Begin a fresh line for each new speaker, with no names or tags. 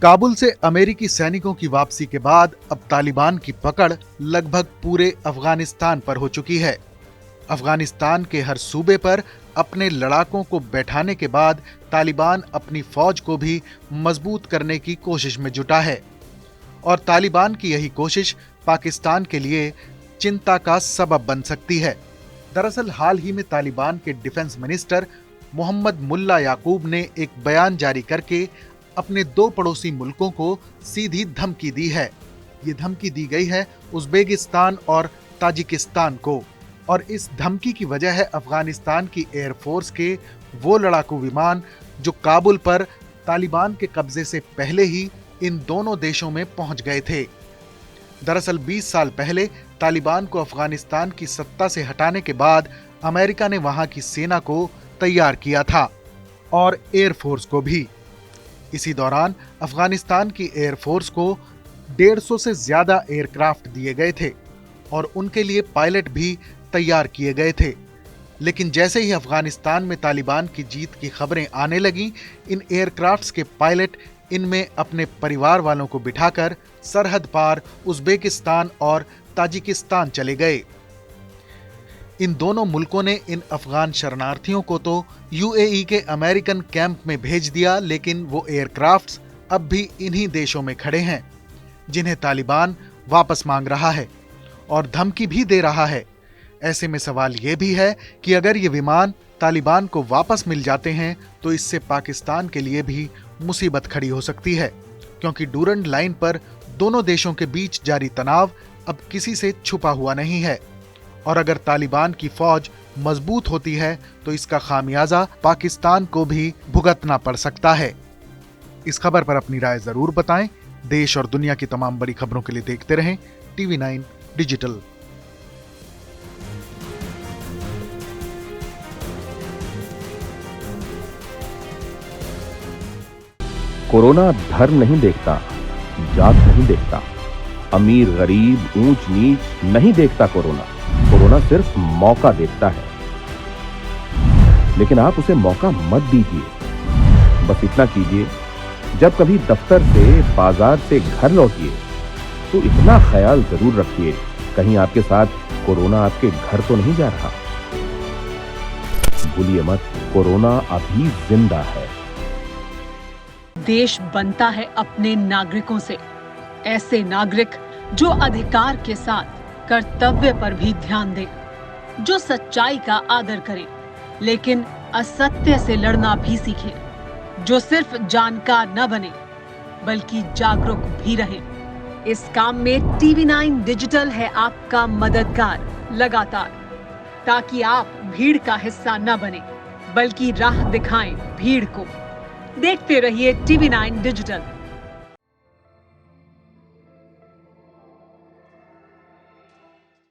काबुल से अमेरिकी सैनिकों की वापसी के बाद अब तालिबान की पकड़ लगभग पूरे अफगानिस्तान पर हो चुकी है। अफगानिस्तान के हर सूबे पर अपने लड़ाकों को बैठाने के बाद तालिबान अपनी फौज को भी मजबूत करने की कोशिश में जुटा है और तालिबान की यही कोशिश पाकिस्तान के लिए चिंता का सबब बन सकती है। दरअसल हाल ही में तालिबान के डिफेंस मिनिस्टर मोहम्मद मुल्ला याकूब ने एक बयान जारी करके अपने दो पड़ोसी मुल्कों को सीधी धमकी दी है। ये धमकी दी गई है उज़्बेकिस्तान और ताजिकिस्तान को और इस धमकी की वजह है अफगानिस्तान की एयरफोर्स के वो लड़ाकू विमान जो काबुल पर तालिबान के कब्जे से पहले ही इन दोनों देशों में पहुंच गए थे। दरअसल 20 साल पहले तालिबान को अफगानिस्तान की सत्ता से हटाने के बाद अमेरिका ने वहां की सेना को तैयार किया था और एयरफोर्स को भी। इसी दौरान अफगानिस्तान की एयरफोर्स को 150 से ज्यादा एयरक्राफ्ट दिए गए थे और उनके लिए पायलट भी तैयार किए गए थे। लेकिन जैसे ही अफगानिस्तान में तालिबान की जीत की खबरें आने लगीं, इन एयरक्राफ्ट्स के पायलट इनमें अपने परिवार वालों को बिठाकर सरहद पार उज़्बेकिस्तान और ताजिकिस्तान चले गए। इन दोनों मुल्कों ने इन अफगान शरणार्थियों को तो यूएई के अमेरिकन कैंप में भेज दिया, लेकिन वो एयरक्राफ्ट्स अब भी इन्हीं देशों में खड़े हैं जिन्हें तालिबान वापस मांग रहा है और धमकी भी दे रहा है। ऐसे में सवाल ये भी है कि अगर ये विमान तालिबान को वापस मिल जाते हैं तो इससे पाकिस्तान के लिए भी मुसीबत खड़ी हो सकती है, क्योंकि डूरंड लाइन पर दोनों देशों के बीच जारी तनाव अब किसी से छुपा हुआ नहीं है और अगर तालिबान की फौज मजबूत होती है तो इसका खामियाजा पाकिस्तान को भी भुगतना पड़ सकता है। इस खबर पर अपनी राय जरूर बताएं। देश और दुनिया की तमाम बड़ी खबरों के लिए देखते रहें TV9 डिजिटल।
कोरोना धर्म नहीं देखता, जात नहीं देखता, अमीर गरीब ऊंच नीच नहीं देखता। कोरोना सिर्फ मौका देखता है, लेकिन आप उसे मौका मत दीजिए। बस इतना कीजिए, जब कभी दफ्तर से बाजार से घर लौटिए तो इतना ख्याल जरूर रखिए कहीं आपके साथ कोरोना आपके घर तो नहीं जा रहा। भूलिए मत, कोरोना अभी जिंदा है।
देश बनता है अपने नागरिकों से। ऐसे नागरिक जो अधिकार के साथ कर्तव्य पर भी ध्यान दें, जो सच्चाई का आदर करें लेकिन असत्य से लड़ना भी सीखें, जो सिर्फ जानकार न बने बल्कि जागरूक भी रहें। इस काम में TV9 डिजिटल है आपका मददगार लगातार, ताकि आप भीड़ का हिस्सा न बने बल्कि राह दिखाएं भीड़ को। देखते रहिए TV9 डिजिटल।